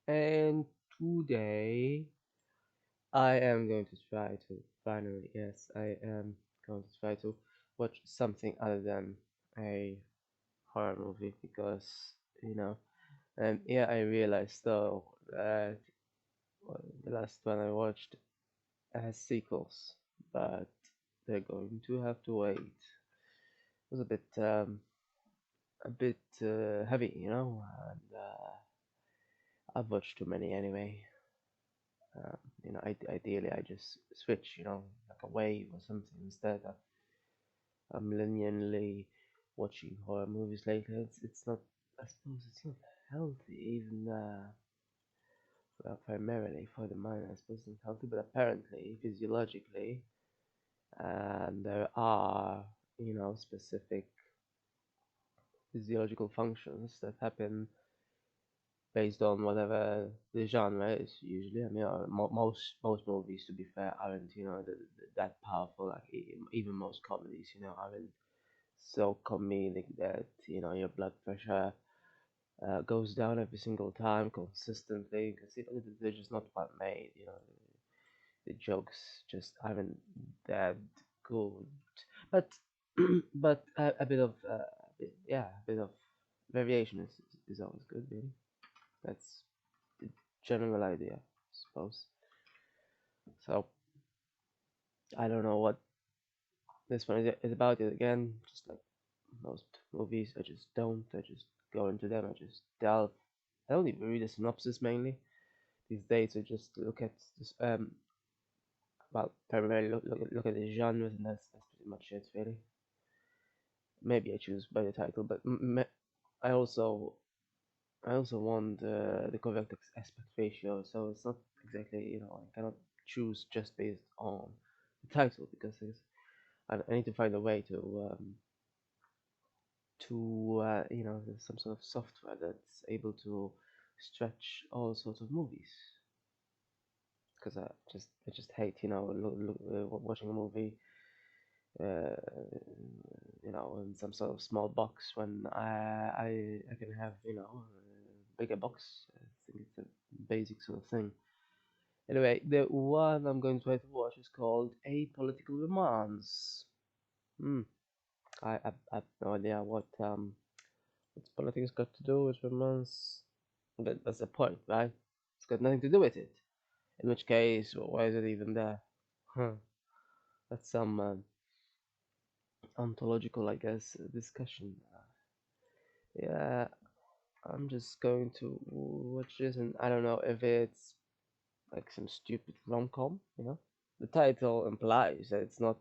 And today I am going to try to finally, yes, I am going to try to watch something other than a horror movie because, you know, yeah, I realized though that the last one I watched has sequels, but they're going to have to wait. It was a bit heavy, and I've watched too many anyway. Ideally I just switch, like a wave or something instead. I'm linearly watching horror movies lately. It's not. I suppose it's not healthy, even well, primarily for the mind. I suppose it's not healthy, but apparently physiologically, there are specific physiological functions that happen based on whatever the genre is. Usually, I mean, most movies, to be fair, aren't that powerful. Like even most comedies, aren't so comedic that your blood pressure goes down every single time consistently because they're just not well made. The jokes just aren't that good, but but a bit of yeah, a bit of variation is always good. Really, that's the general idea, I suppose. So I don't know what this one is about it again. Just like most movies, I just don't. I just go into them. I just delve. I don't even read a synopsis mainly these days. I just look at this, well, primarily look at the genres, and that's pretty much it, really. Maybe I choose by the title, but I also I also want the correct aspect ratio, so it's not exactly I cannot choose just based on the title because I need to find a way to there's some sort of software that's able to stretch all sorts of movies because I just hate watching a movie uh, in some sort of small box when I can have a bigger box. I think it's a basic sort of thing. Anyway, the one I'm going to try to watch is called Apolitical Romance. Hmm. I have no idea what's politics got to do with romance, but that's the point, right? It's got nothing to do with it. In which case, why is it even there? Huh. That's some ontological, I guess, discussion. Yeah, I'm just going to watch this, and I don't know if it's like some stupid rom-com. The title implies that it's not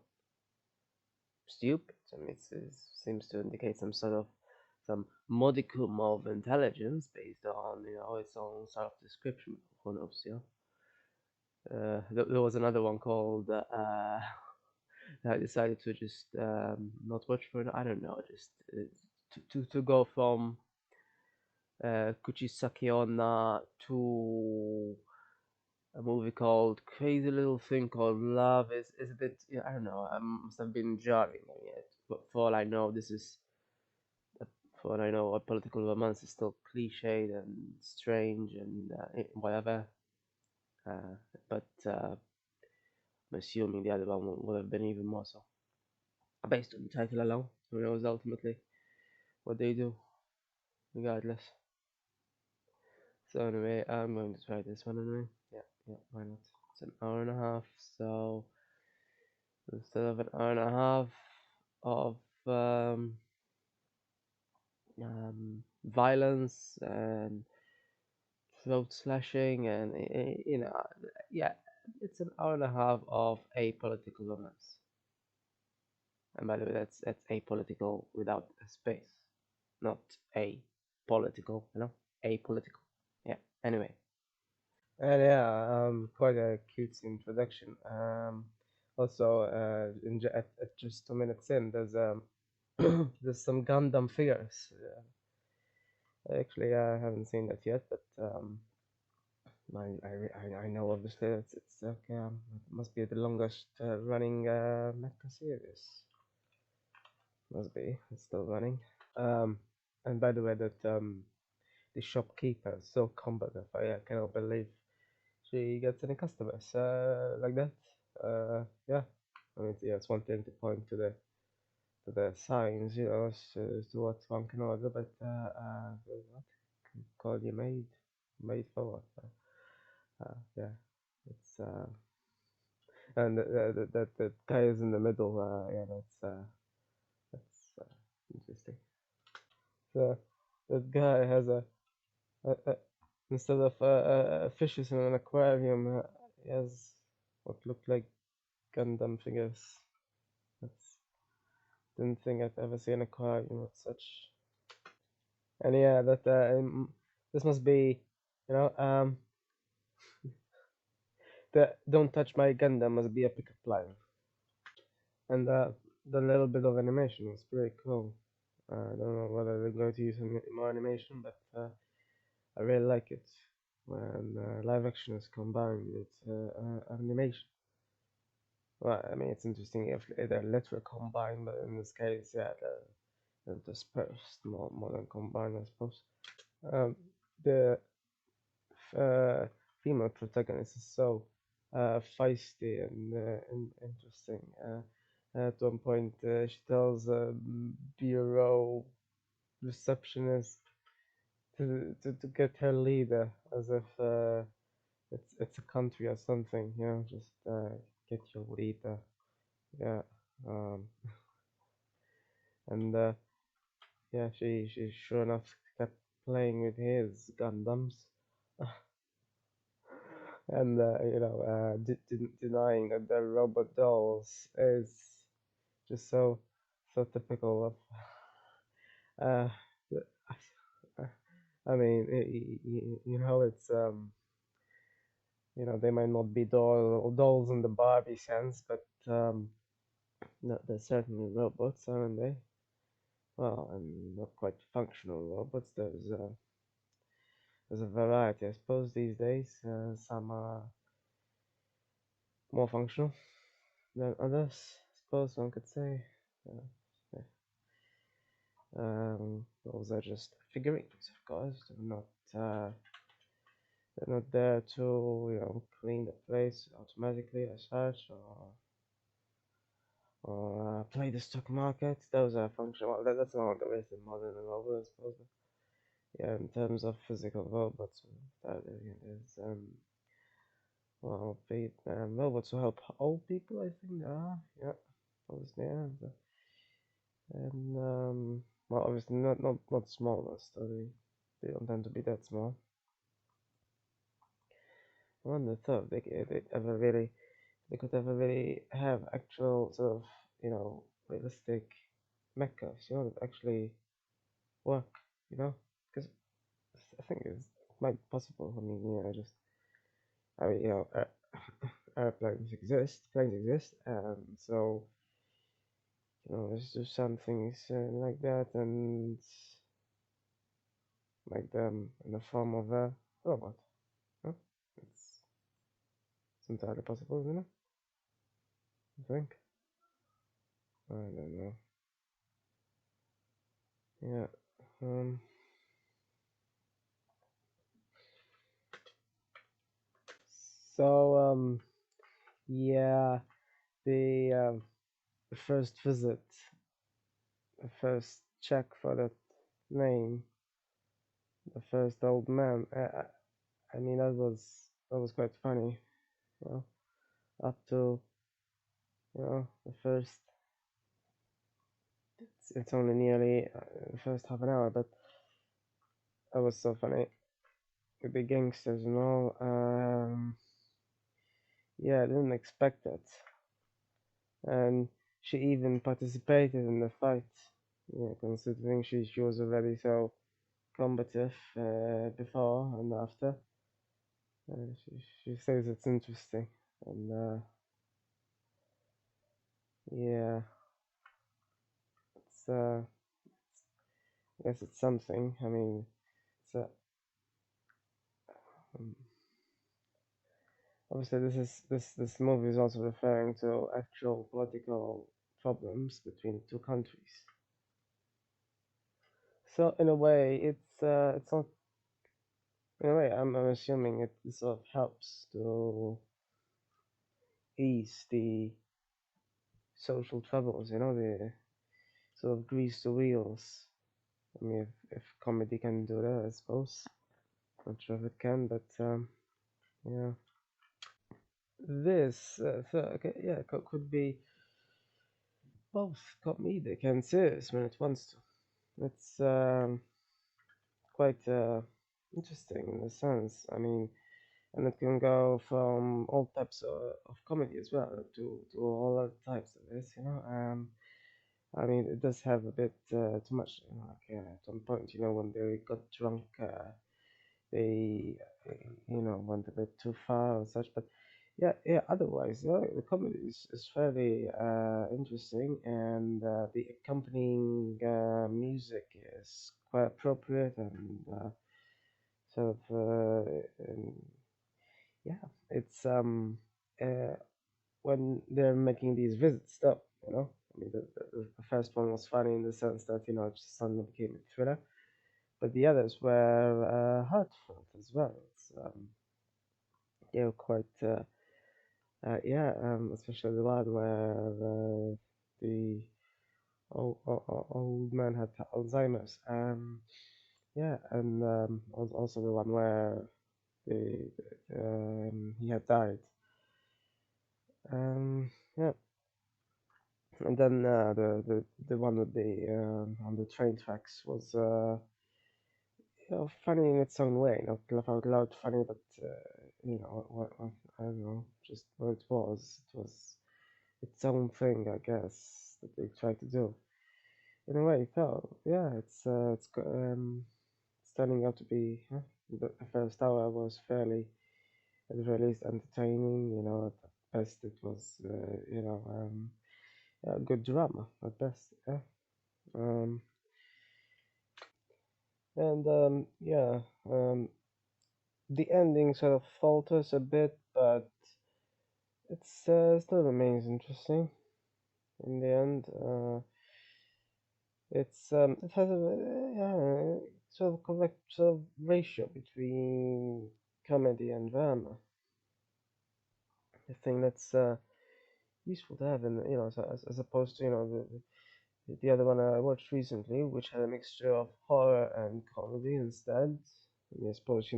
stupid. I mean, it seems to indicate some modicum of intelligence based on its own sort of description. Who knows? There was another one called I decided to just not watch for I don't know, just to go from Kuchisake Onna to a movie called Crazy Little Thing Called Love is a bit I don't know. I must have been jarring yet. But for all I know, for all I know, a political romance is still cliched and strange and whatever. Uh, but I'm assuming the other one would have been even more so. Based on the title alone, who knows ultimately what they do, regardless. So anyway, I'm going to try this one anyway. Yeah, yeah, why not? It's an hour and a half, so instead of an hour and a half of um, violence and throat slashing and yeah, it's an hour and a half of apolitical romance. And by the way, that's apolitical without a space, not a political, apolitical. Yeah. Anyway. And yeah, quite a cute introduction. Also, at just 2 minutes in, there's there's some Gundam figures. Actually, I haven't seen that yet, but I know obviously it's like it must be the longest running mecha series. Must be it's still running. Um, and by the way, that the shopkeeper is so combative. I cannot believe she gets any customers like that. Yeah, I mean, yeah, it's one thing to point to the signs, as to what one can order, but what call you made for what? Yeah, it's and that guy is in the middle. Yeah, that's interesting. So that guy has a instead of fishes in an aquarium, he has what looked like Gundam figures. That's didn't think I'd ever see an aquarium with such. And yeah, that this must be, you know, the "Don't touch my Gundam" must be a pickup line. And the little bit of animation was pretty cool. I don't know whether they're going to use any more animation, but I really like it when live action is combined with animation. Well, I mean, it's interesting if they're literally combined, but in this case, yeah, they're dispersed more than combined, I suppose. The uh, female protagonist is so feisty and interesting. At one point, she tells a bureau receptionist to get her leader, as if it's a country or something. Just get your leader. Yeah, um, and yeah, she sure enough kept playing with his Gundams. And denying that they're robot dolls is just so typical of uh the- I mean it's they might not be dolls in the Barbie sense, but no, they're certainly robots, aren't they? Well, and not quite functional robots. There's a variety, I suppose, these days. Some are more functional than others, I suppose one could say. Uh, yeah. Those are just figurines, of course. Uh, they're not there to, clean the place automatically as such, or play the stock market. Those are functional. Well, that's not the way in modern robots, I suppose. But yeah, in terms of physical robots, that is, well, robots who help old people, I think. Yeah, those there. And well, obviously not small ones. So they don't tend to be that small. I wonder thought they could ever really have actual sort of realistic mechas, that actually work, because I think it might be possible. I mean, just I mean, airplanes exist, planes exist, and so let's do some things like that and make them in the form of a robot. Huh? It's, it's entirely possible, isn't it? I think. I don't know. Yeah. Um. So yeah. The first visit, the first check for that name, the first old man. I mean that was quite funny. Well, up to the first. It's only nearly the first half an hour, but that was so funny with the gangsters and all. Yeah, I didn't expect that. And she even participated in the fight. Yeah, considering she was already so combative before and after. She says it's interesting, and yeah, it's I guess it's something. I mean, it's um, obviously this movie is also referring to actual political problems between two countries. So in a way, it's not. In a way, I'm assuming it sort of helps to ease the social troubles, the sort of grease the wheels. I mean, if comedy can do that, I suppose. Not sure if it can, but yeah. This, so, okay, yeah, could be both comedic and serious when it wants to. It's quite interesting in a sense. I mean, and it can go from all types of comedy as well to all other types of this. I mean, it does have a bit too much, like at some point, when they got drunk, they, went a bit too far or such. But yeah, yeah. Otherwise, the comedy is fairly interesting, and the accompanying music is quite appropriate and sort of, yeah. It's uh, when they're making these visits though, I mean, the first one was funny in the sense that it just suddenly became a thriller, but the others were heartfelt as well. It's quite yeah, especially the one where the old man had Alzheimer's. Yeah, and also the one where he had died. Yeah. And then the one with the on the train tracks was funny in its own way, not laugh out loud funny, but what I don't know, just what it was. It was its own thing, I guess, that they tried to do. In a way, so yeah, it's turning out to be. The first hour was fairly, at the very least, entertaining. At best it was good drama at best. Yeah. Um, and yeah, the ending sort of falters a bit, but it's still remains interesting in the end. It has a sort of correct sort of ratio between comedy and drama. I think that's useful to have, in as opposed to the other one I watched recently, which had a mixture of horror and comedy instead. I mean, I suppose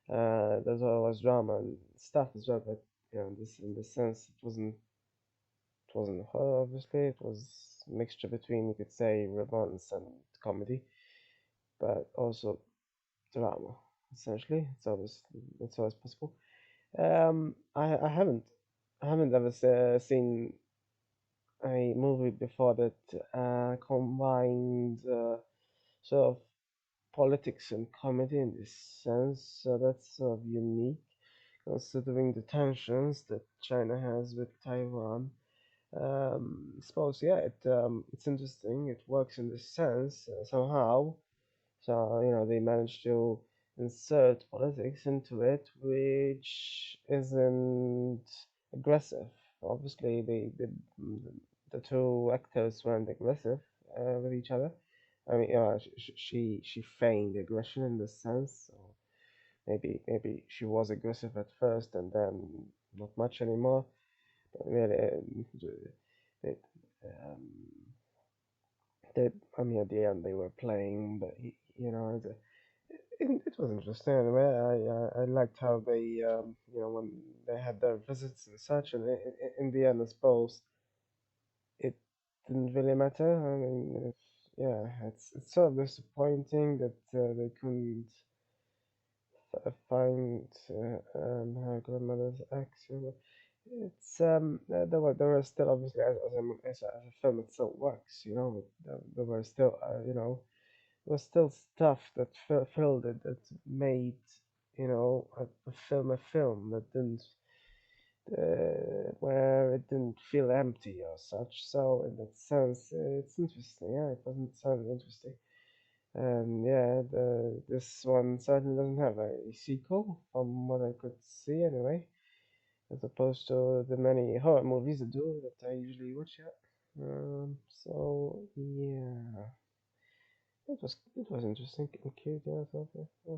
there's always drama and stuff as well, but this in this sense, it wasn't horror. Obviously, it was a mixture between, you could say, romance and comedy, but also drama. Essentially, it's always possible. I haven't ever seen a movie before that combined sort of politics and comedy in this sense. So that's sort of unique, considering the tensions that China has with Taiwan. Suppose yeah, it's interesting. It works in this sense somehow. So they managed to insert politics into it, which isn't aggressive. Obviously, the two actors weren't aggressive with each other. I mean, she feigned aggression in this sense. So maybe she was aggressive at first and then not much anymore. But really, it, um, I mean, at the end they were playing, but it was interesting anyway. I liked how they, when they had their visits and such, and in the end, I suppose it didn't really matter. I mean, yeah, it's sort of disappointing that they couldn't find her grandmother's ex. It's there were still, obviously, as a film it still works. There were still was still stuff that filled it, that made a film that didn't where it didn't feel empty or such. So in that sense, it's interesting. Yeah, it doesn't sound interesting. And yeah, this one certainly doesn't have a sequel, from what I could see anyway, as opposed to the many horror movies that do that I usually watch. Yeah. So yeah, it was interesting and cute. Yeah, so, yeah.